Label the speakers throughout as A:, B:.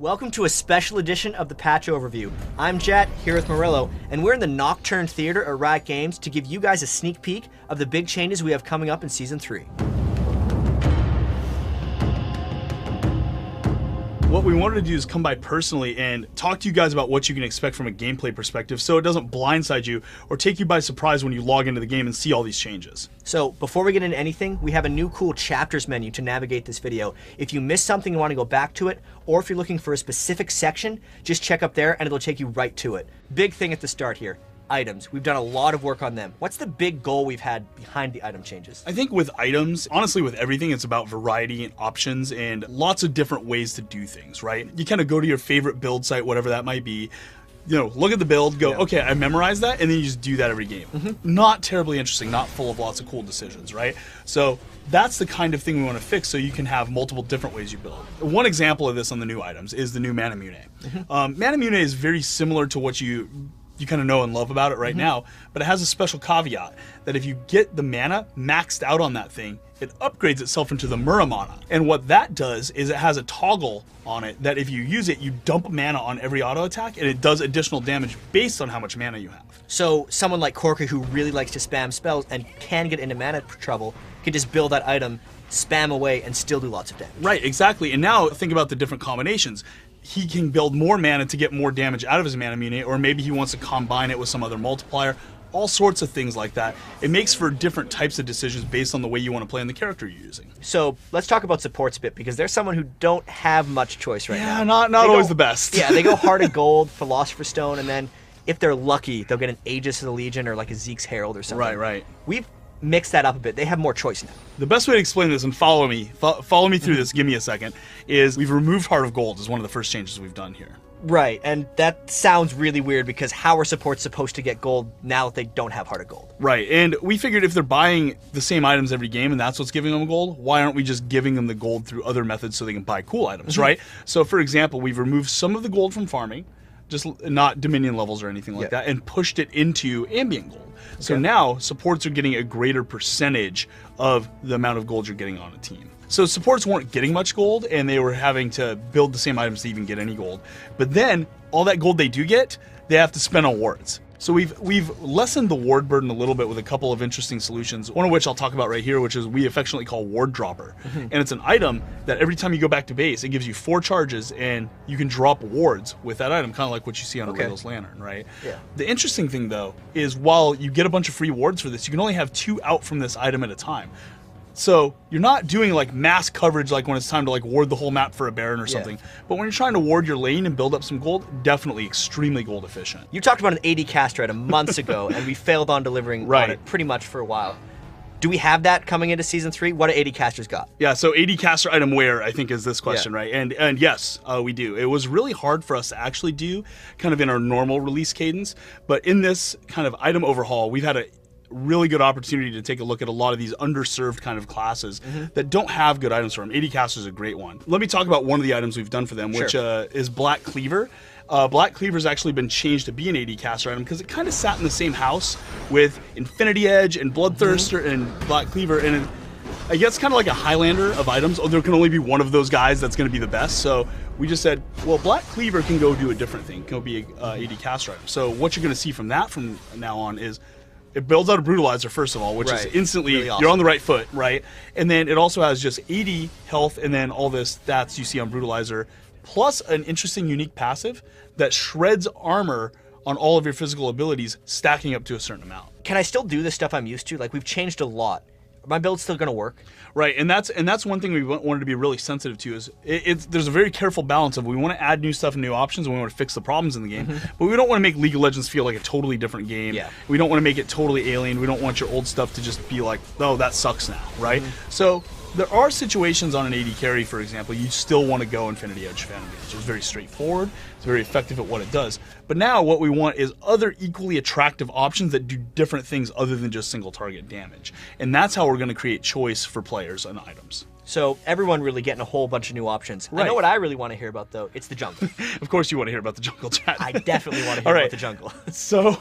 A: Welcome to a special edition of the Patch Overview. I'm Jet, here with Murillo, and we're in the Nocturne Theater at Riot Games to give you guys a sneak peek of the big changes we have coming up in Season 3.
B: What we wanted to do is come by personally and talk to you guys about what you can expect from a gameplay perspective so it doesn't blindside you or take you by surprise when you log into the game and see all these changes.
A: So, before we get into anything, we have a new cool chapters menu to navigate this video. If you missed something and want to go back to it, or if you're looking for a specific section, just check up there and it'll take you right to it. Big thing at the start here. Items. We've done a lot of work on them. What's the big goal we've had behind the item changes?
B: I think with items, honestly with everything, it's about variety and options and lots of different ways to do things, right? You kind of go to your favorite build site, whatever that might be, look at the build, go, okay, I memorized that, and then you just do that every game. Not terribly interesting, not full of lots of cool decisions, right? So that's the kind of thing we want to fix so you can have multiple different ways you build. One example of this on the new items is the new Manamune. Manamune is very similar to what you kind of know and love about it right now, but it has a special caveat that if you get the mana maxed out on that thing, it upgrades itself into the Muramana. And what that does is it has a toggle on it that if you use it, you dump mana on every auto attack and it does additional damage based on how much mana you have.
A: So someone like Korka who really likes to spam spells and can get into mana trouble can just build that item, spam away, and still do lots of damage.
B: Right, exactly. And now think about the different combinations. He can build more mana to get more damage out of his Manamune, or maybe he wants to combine it with some other multiplier. All sorts of things like that. It makes for different types of decisions based on the way you want to play and the character you're using.
A: So let's talk about supports a bit, because there's someone who don't have much choice right now.
B: Yeah, not always the best.
A: Yeah, they go Heart of Gold, Philosopher's Stone, and then if they're lucky, they'll get an Aegis of the Legion or like a Zeke's Herald or something.
B: Right.
A: We've mixed that up a bit. They have more choice now.
B: The best way to explain this, and follow me through this, give me a second, is we've removed Heart of Gold as one of the first changes we've done here.
A: Right, and that sounds really weird because how are supports supposed to get gold now that they don't have Heart of Gold?
B: Right, and we figured if they're buying the same items every game and that's what's giving them gold, why aren't we just giving them the gold through other methods so they can buy cool items, right? So for example, we've removed some of the gold from farming, just not Dominion levels or anything like that, and pushed it into ambient gold. So now supports are getting a greater percentage of the amount of gold you're getting on a team. So supports weren't getting much gold and they were having to build the same items to even get any gold. But then all that gold they do get, they have to spend on wards. So we've lessened the ward burden a little bit with a couple of interesting solutions, one of which I'll talk about right here, which is we affectionately call Ward Dropper. And it's an item that every time you go back to base, it gives you 4 charges and you can drop wards with that item, kind of like what you see on a Rayle's Lantern, right? Yeah. The interesting thing though is while you get a bunch of free wards for this, you can only have 2 out from this item at a time. So you're not doing like mass coverage like when it's time to like ward the whole map for a Baron or something. But when you're trying to ward your lane and build up some gold, definitely extremely gold efficient.
A: You talked about an AD caster item months ago and we failed on delivering on it pretty much for a while. Do we have that coming into Season 3? What do AD casters got?
B: Yeah, so AD caster item where, I think is this question, right? And yes, we do. It was really hard for us to actually do kind of in our normal release cadence. But in this kind of item overhaul, we've had a really good opportunity to take a look at a lot of these underserved kind of classes that don't have good items for them. AD Caster is a great one. Let me talk about one of the items we've done for them, which is Black Cleaver. Black Cleaver's actually been changed to be an AD Caster item because it kind of sat in the same house with Infinity Edge and Bloodthirster and Black Cleaver, and I guess kind of like a Highlander of items. There can only be one of those guys that's going to be the best. So we just said, well, Black Cleaver can go do a different thing. It can go be a AD Caster item. So what you're going to see from that from now on is it builds out a Brutalizer, first of all, which is instantly, really awesome. You're on the right foot, right? And then it also has just 80 health and then all the stats you see on Brutalizer, plus an interesting, unique passive that shreds armor on all of your physical abilities, stacking up to a certain amount.
A: Can I still do the stuff I'm used to? Like, we've changed a lot. My build's still going to work.
B: Right, and that's one thing we wanted to be really sensitive to is there's a very careful balance of we want to add new stuff and new options and we want to fix the problems in the game, but we don't want to make League of Legends feel like a totally different game. Yeah. We don't want to make it totally alien. We don't want your old stuff to just be like, oh, that sucks now, right? So there are situations on an AD carry, for example, you still want to go Infinity Edge Phantom Gauge. It's very straightforward. It's very effective at what it does. But now what we want is other equally attractive options that do different things other than just single target damage. And that's how we're going to create choice for players and items.
A: So everyone really getting a whole bunch of new options. I
B: Right.
A: know what I really want to hear about, though. It's the jungle.
B: Of course, you want to hear about the jungle, chat.
A: I definitely want to hear
B: All right.
A: about the jungle.
B: So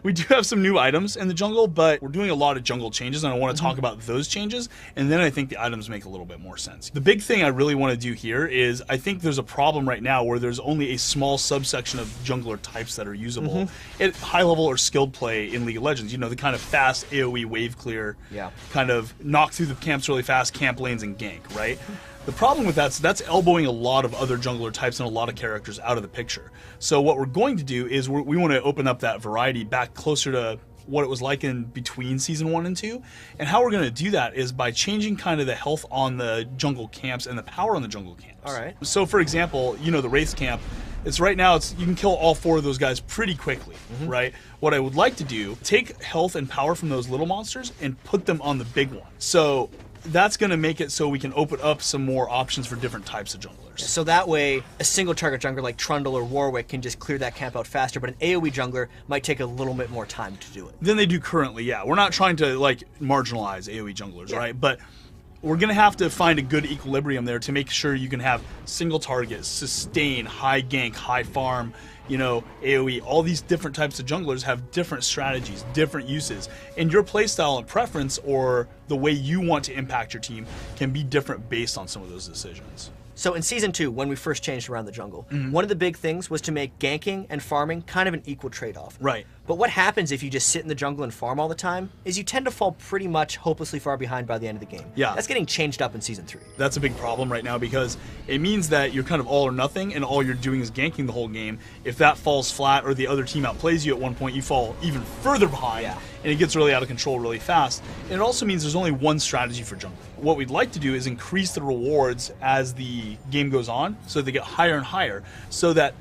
B: we do have some new items in the jungle, but we're doing a lot of jungle changes, and I want to talk about those changes, and then I think the items make a little bit more sense. The big thing I really want to do here is I think there's a problem right now where there's only a small subsection of jungler types that are usable at high level or skilled play in League of Legends. You know, the kind of fast AoE wave clear,
A: Yeah.
B: kind of knock through the camps really fast, camp lanes and gank, right? The problem with that's elbowing a lot of other jungler types and a lot of characters out of the picture. So what we're going to do is we want to open up that variety back closer to what it was like in between season 1 and 2. And how we're going to do that is by changing kind of the health on the jungle camps and the power on the jungle camps.
A: All right.
B: So for example, you know, the Wraith camp, it's right now you can kill all 4 of those guys pretty quickly, right? What I would like to do, take health and power from those little monsters and put them on the big one. So that's going to make it so we can open up some more options for different types of junglers.
A: So that way, a single target jungler like Trundle or Warwick can just clear that camp out faster, but an AoE jungler might take a little bit more time to do it.
B: Than they do currently, yeah. We're not trying to like marginalize AoE junglers, right? But we're going to have to find a good equilibrium there to make sure you can have single target, sustain, high gank, high farm, you know, AoE. All these different types of junglers have different strategies, different uses. And your playstyle and preference or the way you want to impact your team can be different based on some of those decisions.
A: So in Season 2, when we first changed around the jungle, one of the big things was to make ganking and farming kind of an equal trade-off.
B: Right.
A: But what happens if you just sit in the jungle and farm all the time is you tend to fall pretty much hopelessly far behind by the end of the game.
B: Yeah.
A: That's getting changed up in Season 3.
B: That's a big problem right now because it means that you're kind of all or nothing and all you're doing is ganking the whole game. If that falls flat or the other team outplays you at one point, you fall even further behind and it gets really out of control really fast. And it also means there's only one strategy for jungling. What we'd like to do is increase the rewards as the game goes on so they get higher and higher so that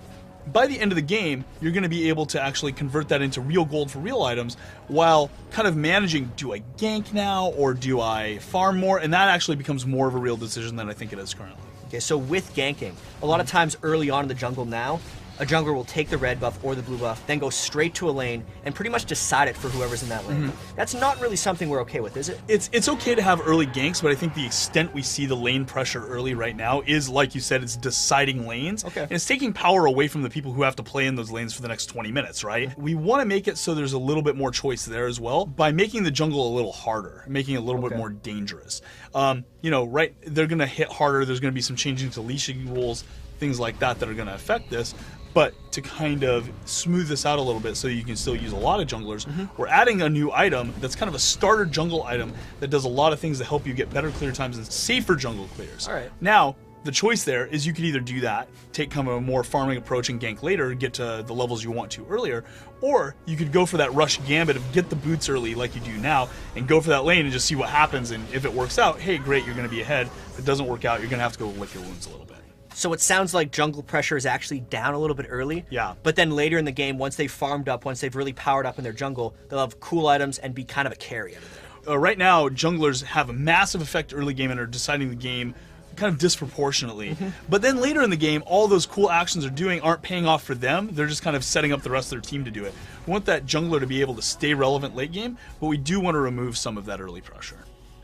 B: by the end of the game, you're going to be able to actually convert that into real gold for real items while kind of managing, do I gank now or do I farm more? And that actually becomes more of a real decision than I think it is currently.
A: Okay, so with ganking, a lot of times early on in the jungle now, a jungler will take the red buff or the blue buff, then go straight to a lane and pretty much decide it for whoever's in that lane. That's not really something we're okay with, is it?
B: It's okay to have early ganks, but I think the extent we see the lane pressure early right now is, like you said, it's deciding lanes.
A: Okay.
B: And it's taking power away from the people who have to play in those lanes for the next 20 minutes, right? We want to make it so there's a little bit more choice there as well by making the jungle a little harder, making it a little bit more dangerous. You know, right, they're going to hit harder. There's going to be some changing to leashing rules, things like that are going to affect this. But to kind of smooth this out a little bit so you can still use a lot of junglers, we're adding a new item that's kind of a starter jungle item that does a lot of things to help you get better clear times and safer jungle clears.
A: All right.
B: Now, the choice there is you could either do that, take kind of a more farming approach and gank later, get to the levels you want to earlier, or you could go for that rush gambit of get the boots early like you do now and go for that lane and just see what happens. And if it works out, hey, great, you're going to be ahead. If it doesn't work out, you're going to have to go lick your wounds a little bit.
A: So it sounds like jungle pressure is actually down a little bit early.
B: Yeah.
A: But then later in the game, once they've farmed up, once they've really powered up in their jungle, they'll have cool items and be kind of a carry out of there.
B: Right now, junglers have a massive effect early game and are deciding the game kind of disproportionately. But then later in the game, all those cool actions they're doing aren't paying off for them. They're just kind of setting up the rest of their team to do it. We want that jungler to be able to stay relevant late game, but we do want to remove some of that early pressure.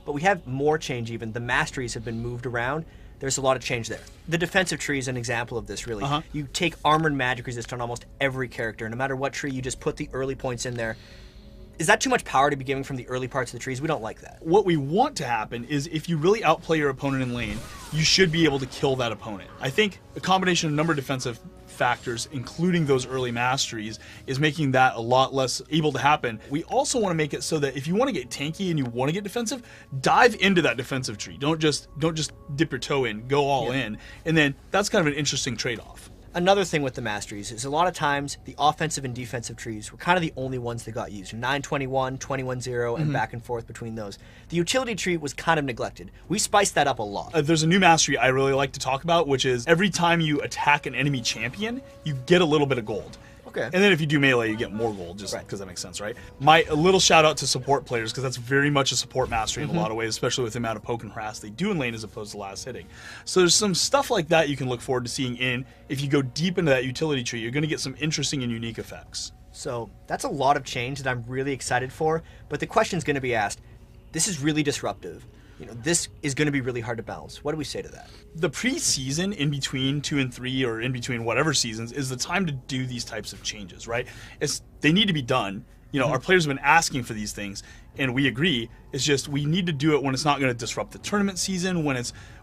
A: But we have more change even. The masteries have been moved around. There's a lot of change there. The defensive tree is an example of this, really. You take armor and magic resist on almost every character. No matter what tree, you just put the early points in there. Is that too much power to be giving from the early parts of the trees? We don't like that.
B: What we want to happen is if you really outplay your opponent in lane, you should be able to kill that opponent. I think a combination of number of defensive factors, including those early masteries, is making that a lot less able to happen. We also want to make it so that if you want to get tanky and you want to get defensive, dive into that defensive tree. Don't just dip your toe in, go all in. And then that's kind of an interesting trade-off.
A: Another thing with the masteries is a lot of times the offensive and defensive trees were kind of the only ones that got used. 9-21, 21-0, and back and forth between those. The utility tree was kind of neglected. We spiced that up a lot.
B: There's a new mastery I really like to talk about, which is every time you attack an enemy champion, you get a little bit of gold.
A: Okay.
B: And then if you do melee, you get more gold, just because that makes sense, right? A little shout out to support players, because that's very much a support mastery in a lot of ways, especially with the amount of poke and harass they do in lane as opposed to last hitting. So there's some stuff like that you can look forward to seeing in. If you go deep into that utility tree, you're going to get some interesting and unique effects.
A: So that's a lot of change that I'm really excited for, but the question's going to be asked, this is really disruptive. this is going to be really hard to balance. What do we say to that?
B: The preseason in between 2 and 3 or in between whatever seasons is the time to do these types of changes, right? They need to be done. Our players have been asking for these things, and we agree. It's just we need to do it when it's not going to disrupt the tournament season, when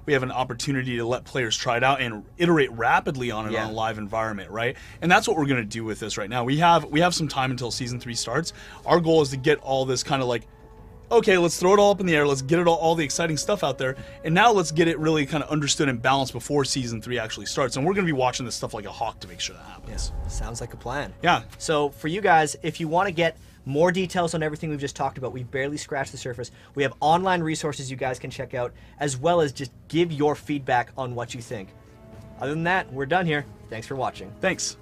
B: we have an opportunity to let players try it out and iterate rapidly on it on a live environment, right? And that's what we're going to do with this right now. We have some time until season 3 starts. Our goal is to get all this kind of like, okay, let's throw it all up in the air. Let's get it all the exciting stuff out there. And now let's get it really kind of understood and balanced before season 3 actually starts. And we're going to be watching this stuff like a hawk to make sure that happens.
A: Yeah, sounds like a plan.
B: Yeah.
A: So for you guys, if you want to get more details on everything we've just talked about, we've barely scratched the surface. We have online resources you guys can check out, as well as just give your feedback on what you think. Other than that, we're done here. Thanks for watching.
B: Thanks.